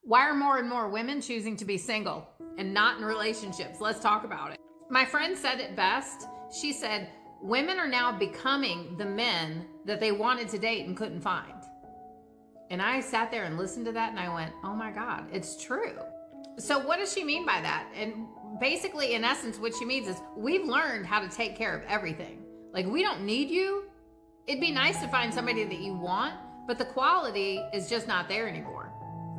Why are more and more women choosing to be single and not in relationships? Let's talk about it. My friend said it best. She said, women are now becoming the men that they wanted to date and couldn't find. And I sat there and listened to that and I went, oh my God, it's true. So what does she mean by that? And basically, in essence, what she means is we've learned how to take care of everything. Like, we don't need you. It'd be nice to find somebody that you want, but the quality is just not there anymore.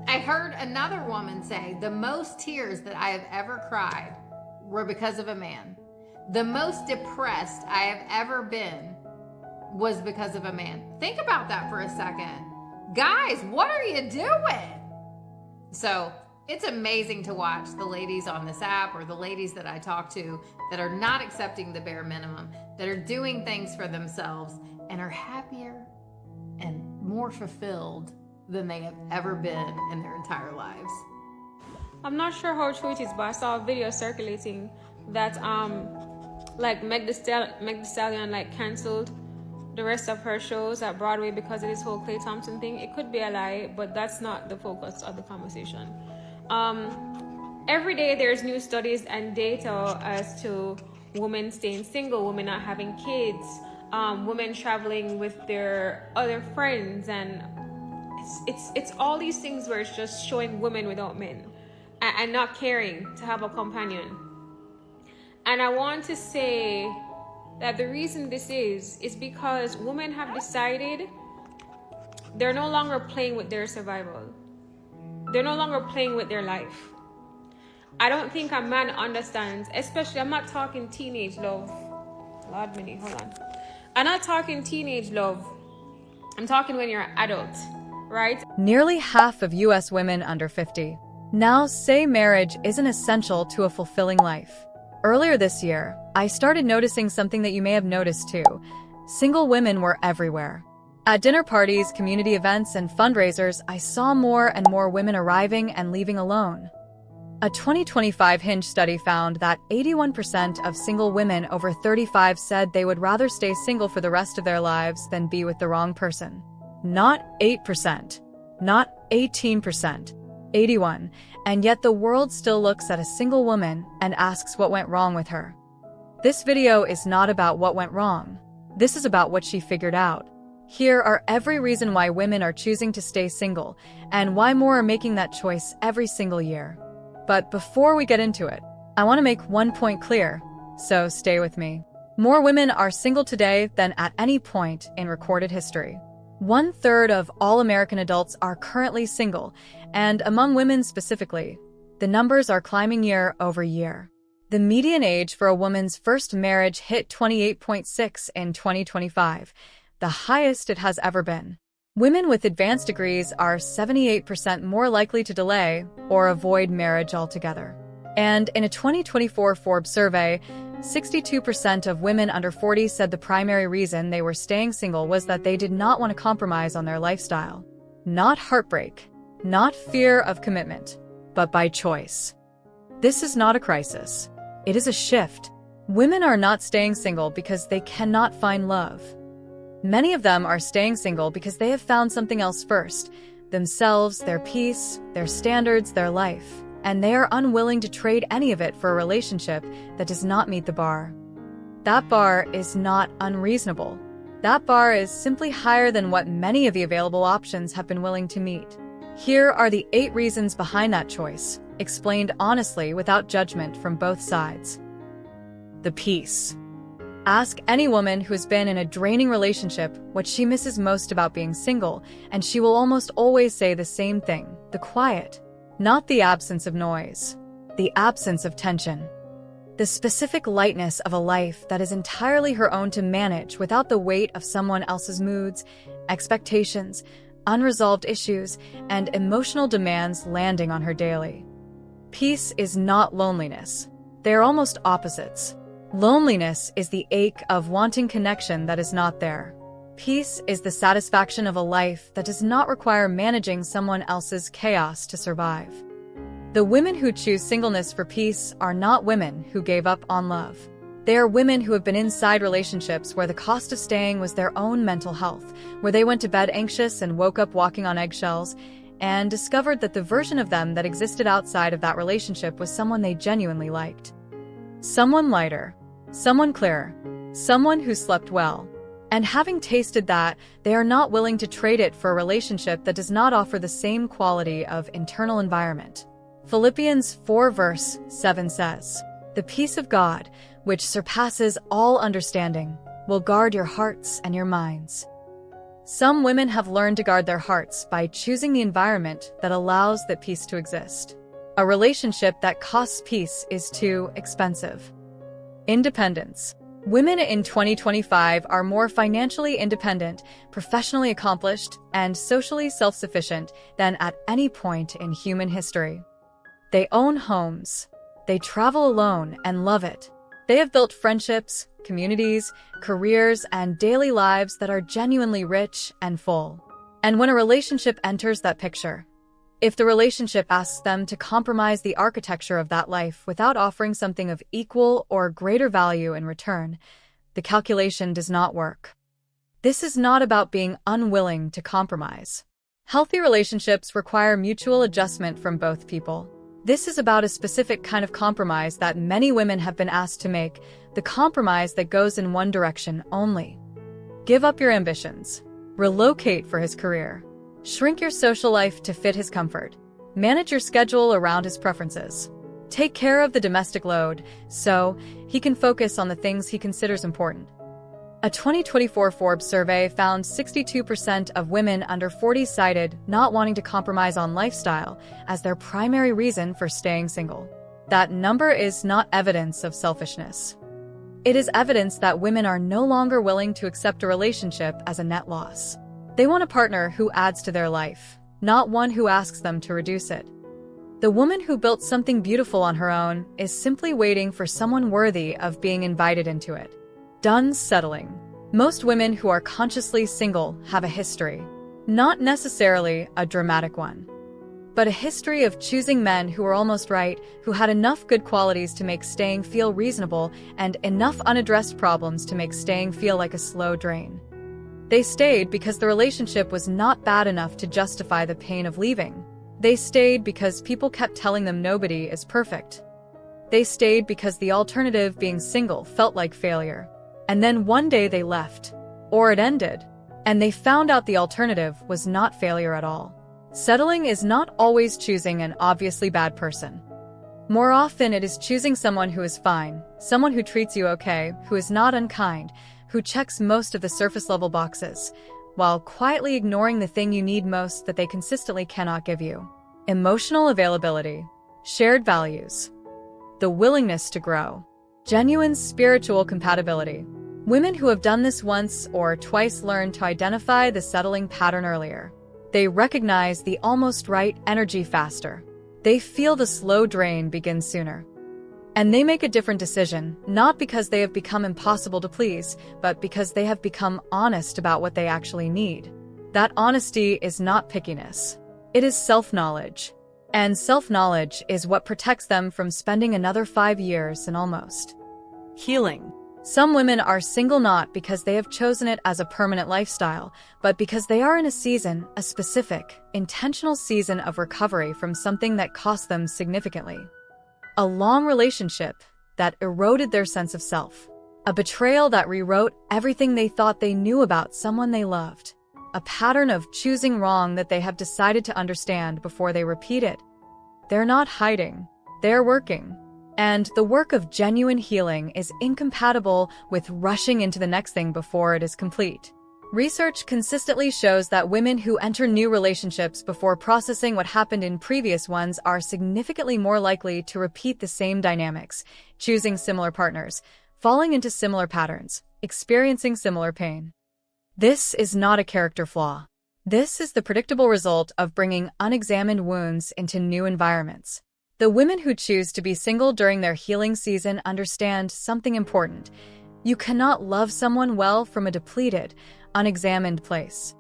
I heard another woman say, the most tears that I have ever cried were because of a man. The most depressed I have ever been was because of a man. Think about that for a second. Guys, what are you doing? So it's amazing to watch the ladies on this app or the ladies that I talk to that are not accepting the bare minimum, that are doing things for themselves and are happier and more fulfilled than they have ever been in their entire lives. I'm not sure how true it is, but I saw a video circulating that like Meg Thee Stallion like canceled the rest of her shows at Broadway because of this whole Klay Thompson thing. It could be a lie, but that's not the focus of the conversation. Every day there's new studies and data as to women staying single, women not having kids, women traveling with their other friends, and it's all these things where it's just showing women without men and not caring to have a companion. And I want to say that the reason this is because women have decided they're no longer playing with their survival. They're no longer playing with their life. I don't think a man understands, especially, I'm not talking teenage love. Lord, Minnie, hold on. I'm not talking teenage love. I'm talking when you're an adult, right? Nearly half of U.S. women under 50 now say marriage isn't essential to a fulfilling life. Earlier this year, I started noticing something that you may have noticed too. Single women were everywhere. At dinner parties, community events, and fundraisers, I saw more and more women arriving and leaving alone. A 2025 Hinge study found that 81% of single women over 35 said they would rather stay single for the rest of their lives than be with the wrong person. Not 8%, not 18%, 81%, and yet the world still looks at a single woman and asks what went wrong with her. This video is not about what went wrong. This is about what she figured out. Here are every reason why women are choosing to stay single, and why more are making that choice every single year. But before we get into it, I want to make one point clear, so stay with me. More women are single today than at any point in recorded history. 1/3 of all American adults are currently single, and among women specifically, the numbers are climbing year over year. The median age for a woman's first marriage hit 28.6 in 2025, the highest it has ever been. Women with advanced degrees are 78% more likely to delay or avoid marriage altogether. And in a 2024 Forbes survey, 62% of women under 40 said the primary reason they were staying single was that they did not want to compromise on their lifestyle. Not heartbreak, not fear of commitment, but by choice. This is not a crisis. It is a shift. Women are not staying single because they cannot find love. Many of them are staying single because they have found something else first, themselves, their peace, their standards, their life, and they are unwilling to trade any of it for a relationship that does not meet the bar. That bar is not unreasonable. That bar is simply higher than what many of the available options have been willing to meet. Here are the 8 reasons behind that choice, explained honestly without judgment from both sides. The peace. Ask any woman who has been in a draining relationship what she misses most about being single, and she will almost always say the same thing: the quiet. Not the absence of noise, the absence of tension. The specific lightness of a life that is entirely her own to manage without the weight of someone else's moods, expectations, unresolved issues, and emotional demands landing on her daily. Peace is not loneliness. They are almost opposites. Loneliness is the ache of wanting connection that is not there. Peace is the satisfaction of a life that does not require managing someone else's chaos to survive. The women who choose singleness for peace are not women who gave up on love. They are women who have been inside relationships where the cost of staying was their own mental health, where they went to bed anxious and woke up walking on eggshells, and discovered that the version of them that existed outside of that relationship was someone they genuinely liked. Someone lighter, someone clearer, someone who slept well. And having tasted that, they are not willing to trade it for a relationship that does not offer the same quality of internal environment. Philippians 4 verse 7 says, "The peace of God, which surpasses all understanding, will guard your hearts and your minds." Some women have learned to guard their hearts by choosing the environment that allows that peace to exist. A relationship that costs peace is too expensive. Independence. Women in 2025 are more financially independent, professionally accomplished, and socially self-sufficient than at any point in human history. They own homes. They travel alone and love it. They have built friendships, communities, careers, and daily lives that are genuinely rich and full. And when a relationship enters that picture, if the relationship asks them to compromise the architecture of that life without offering something of equal or greater value in return, the calculation does not work. This is not about being unwilling to compromise. Healthy relationships require mutual adjustment from both people. This is about a specific kind of compromise that many women have been asked to make, the compromise that goes in one direction only. Give up your ambitions. Relocate for his career. Shrink your social life to fit his comfort. Manage your schedule around his preferences. Take care of the domestic load so he can focus on the things he considers important. A 2024 Forbes survey found 62% of women under 40 cited not wanting to compromise on lifestyle as their primary reason for staying single. That number is not evidence of selfishness. It is evidence that women are no longer willing to accept a relationship as a net loss. They want a partner who adds to their life, not one who asks them to reduce it. The woman who built something beautiful on her own is simply waiting for someone worthy of being invited into it. Done settling. Most women who are consciously single have a history, not necessarily a dramatic one, but a history of choosing men who were almost right, who had enough good qualities to make staying feel reasonable and enough unaddressed problems to make staying feel like a slow drain. They stayed because the relationship was not bad enough to justify the pain of leaving. They stayed because people kept telling them nobody is perfect. They stayed because the alternative, being single, felt like failure. And then one day they left, or it ended, and they found out the alternative was not failure at all. Settling is not always choosing an obviously bad person. More often it is choosing someone who is fine, someone who treats you okay, who is not unkind, who checks most of the surface-level boxes, while quietly ignoring the thing you need most that they consistently cannot give you. Emotional availability, shared values, the willingness to grow, genuine spiritual compatibility. Women who have done this once or twice learn to identify the settling pattern earlier. They recognize the almost right energy faster. They feel the slow drain begin sooner. And they make a different decision, not because they have become impossible to please, but because they have become honest about what they actually need. That honesty is not pickiness. It is self-knowledge. And self-knowledge is what protects them from spending another 5 years in almost healing. Some women are single not because they have chosen it as a permanent lifestyle, but because they are in a season, a specific, intentional season of recovery from something that cost them significantly. A long relationship that eroded their sense of self. A betrayal that rewrote everything they thought they knew about someone they loved. A pattern of choosing wrong that they have decided to understand before they repeat it. They're not hiding. They're working. And the work of genuine healing is incompatible with rushing into the next thing before it is complete. Research consistently shows that women who enter new relationships before processing what happened in previous ones are significantly more likely to repeat the same dynamics, choosing similar partners, falling into similar patterns, experiencing similar pain. This is not a character flaw. This is the predictable result of bringing unexamined wounds into new environments. The women who choose to be single during their healing season understand something important. You cannot love someone well from a depleted, unexamined place.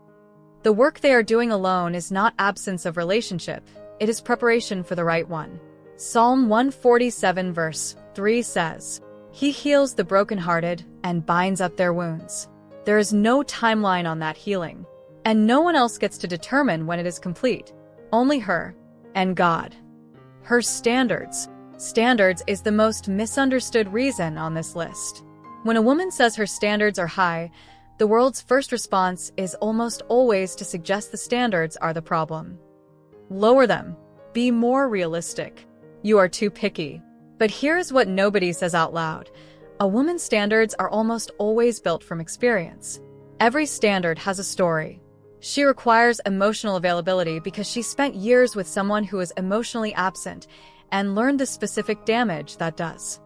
The work they are doing alone is not absence of relationship, it is preparation for the right one. Psalm 147 verse 3 says, "He heals the brokenhearted and binds up their wounds." There is no timeline on that healing, and no one else gets to determine when it is complete. Only her and God. Her standards. Standards is the most misunderstood reason on this list. When a woman says her standards are high, the world's first response is almost always to suggest the standards are the problem. Lower them. Be more realistic. You are too picky. But here's what nobody says out loud. A woman's standards are almost always built from experience. Every standard has a story. She requires emotional availability because she spent years with someone who is emotionally absent and learned the specific damage that does.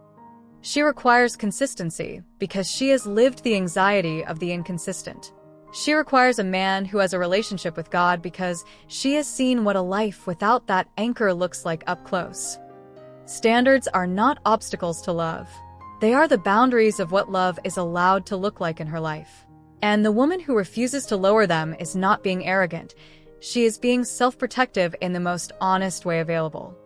She requires consistency because she has lived the anxiety of the inconsistent. She requires a man who has a relationship with God because she has seen what a life without that anchor looks like up close. Standards are not obstacles to love. They are the boundaries of what love is allowed to look like in her life. And the woman who refuses to lower them is not being arrogant. She is being self-protective in the most honest way available.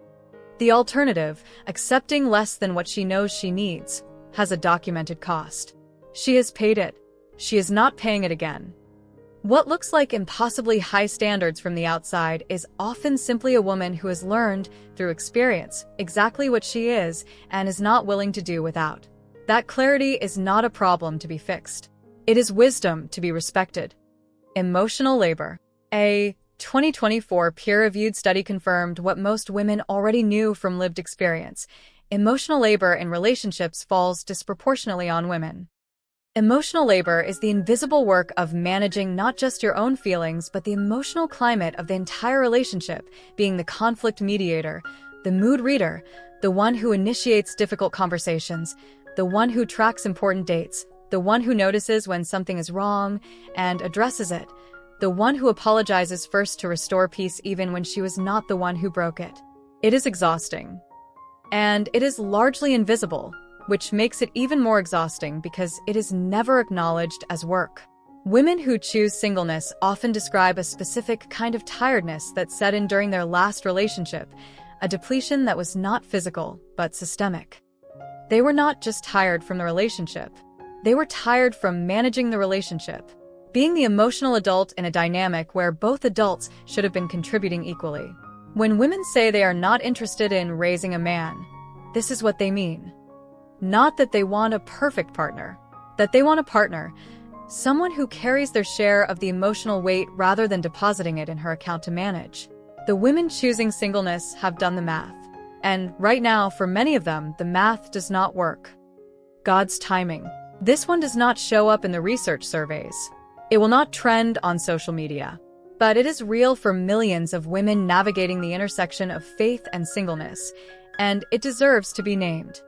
The alternative, accepting less than what she knows she needs, has a documented cost. She has paid it. She is not paying it again. What looks like impossibly high standards from the outside is often simply a woman who has learned, through experience, exactly what she is and is not willing to do without. That clarity is not a problem to be fixed. It is wisdom to be respected. Emotional labor. A 2024 peer-reviewed study confirmed what most women already knew from lived experience. Emotional labor in relationships falls disproportionately on women. Emotional labor is the invisible work of managing not just your own feelings, but the emotional climate of the entire relationship, being the conflict mediator, the mood reader, the one who initiates difficult conversations, the one who tracks important dates, the one who notices when something is wrong and addresses it, the one who apologizes first to restore peace even when she was not the one who broke it. It is exhausting. And it is largely invisible, which makes it even more exhausting because it is never acknowledged as work. Women who choose singleness often describe a specific kind of tiredness that set in during their last relationship, a depletion that was not physical, but systemic. They were not just tired from the relationship. They were tired from managing the relationship, being the emotional adult in a dynamic where both adults should have been contributing equally. When women say they are not interested in raising a man, this is what they mean. Not that they want a perfect partner, that they want a partner, someone who carries their share of the emotional weight rather than depositing it in her account to manage. The women choosing singleness have done the math. And right now, for many of them, the math does not work. God's timing. This one does not show up in the research surveys. It will not trend on social media. But it is real for millions of women navigating the intersection of faith and singleness, and it deserves to be named.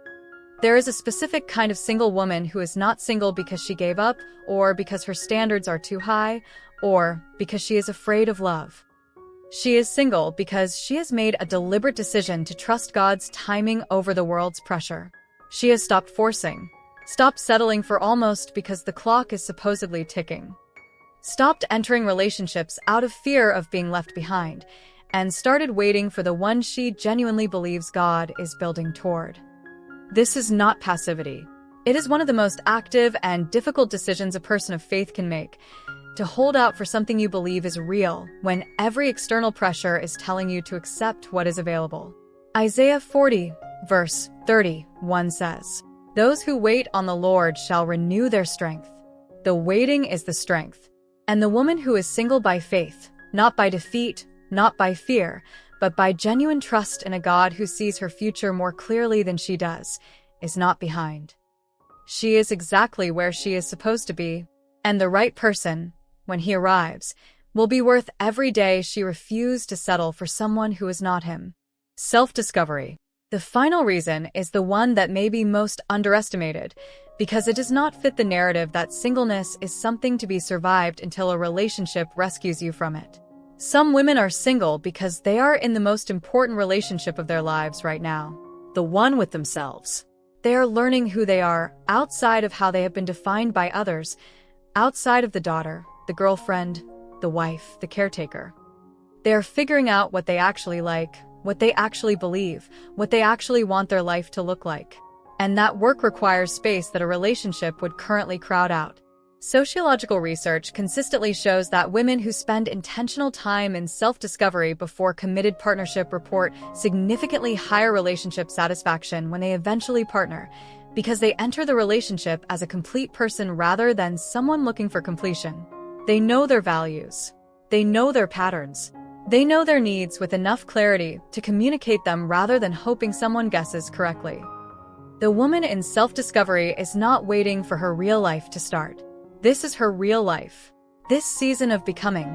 There is a specific kind of single woman who is not single because she gave up, or because her standards are too high, or because she is afraid of love. She is single because she has made a deliberate decision to trust God's timing over the world's pressure. She has stopped forcing, stopped settling for almost because the clock is supposedly ticking, stopped entering relationships out of fear of being left behind, and started waiting for the one she genuinely believes God is building toward. This is not passivity. It is one of the most active and difficult decisions a person of faith can make, to hold out for something you believe is real when every external pressure is telling you to accept what is available. Isaiah 40, verse 31 says, "Those who wait on the Lord shall renew their strength." The waiting is the strength. And the woman who is single by faith, not by defeat, not by fear, but by genuine trust in a God who sees her future more clearly than she does, is not behind. She is exactly where she is supposed to be, and the right person, when he arrives, will be worth every day she refused to settle for someone who is not him. Self-discovery. The final reason is the one that may be most underestimated, because it does not fit the narrative that singleness is something to be survived until a relationship rescues you from it. Some women are single because they are in the most important relationship of their lives right now, the one with themselves. They are learning who they are outside of how they have been defined by others, outside of the daughter, the girlfriend, the wife, the caretaker. They are figuring out what they actually like, what they actually believe, what they actually want their life to look like. And that work requires space that a relationship would currently crowd out. Sociological research consistently shows that women who spend intentional time in self-discovery before committed partnership report significantly higher relationship satisfaction when they eventually partner, because they enter the relationship as a complete person rather than someone looking for completion. They know their values. They know their patterns. They know their needs with enough clarity to communicate them rather than hoping someone guesses correctly. The woman in self-discovery is not waiting for her real life to start. This is her real life. This season of becoming,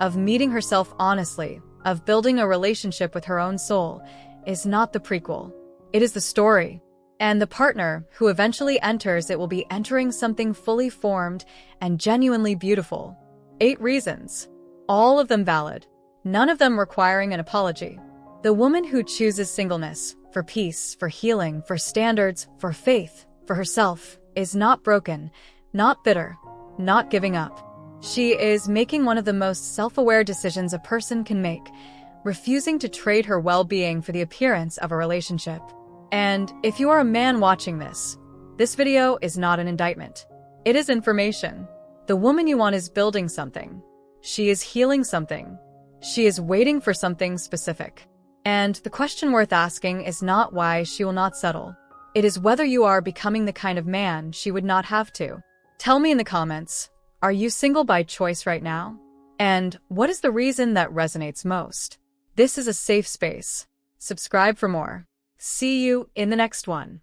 of meeting herself honestly, of building a relationship with her own soul, is not the prequel. It is the story. And the partner who eventually enters it will be entering something fully formed and genuinely beautiful. 8 reasons. All of them valid. None of them requiring an apology. The woman who chooses singleness, for peace, for healing, for standards, for faith, for herself, is not broken, not bitter, not giving up. She is making one of the most self-aware decisions a person can make, refusing to trade her well-being for the appearance of a relationship. And if you are a man watching this video is not an indictment. It is information. The woman you want is building something. She is healing something. She is waiting for something specific. And the question worth asking is not why she will not settle. It is whether you are becoming the kind of man she would not have to. Tell me in the comments, are you single by choice right now? And what is the reason that resonates most? This is a safe space. Subscribe for more. See you in the next one.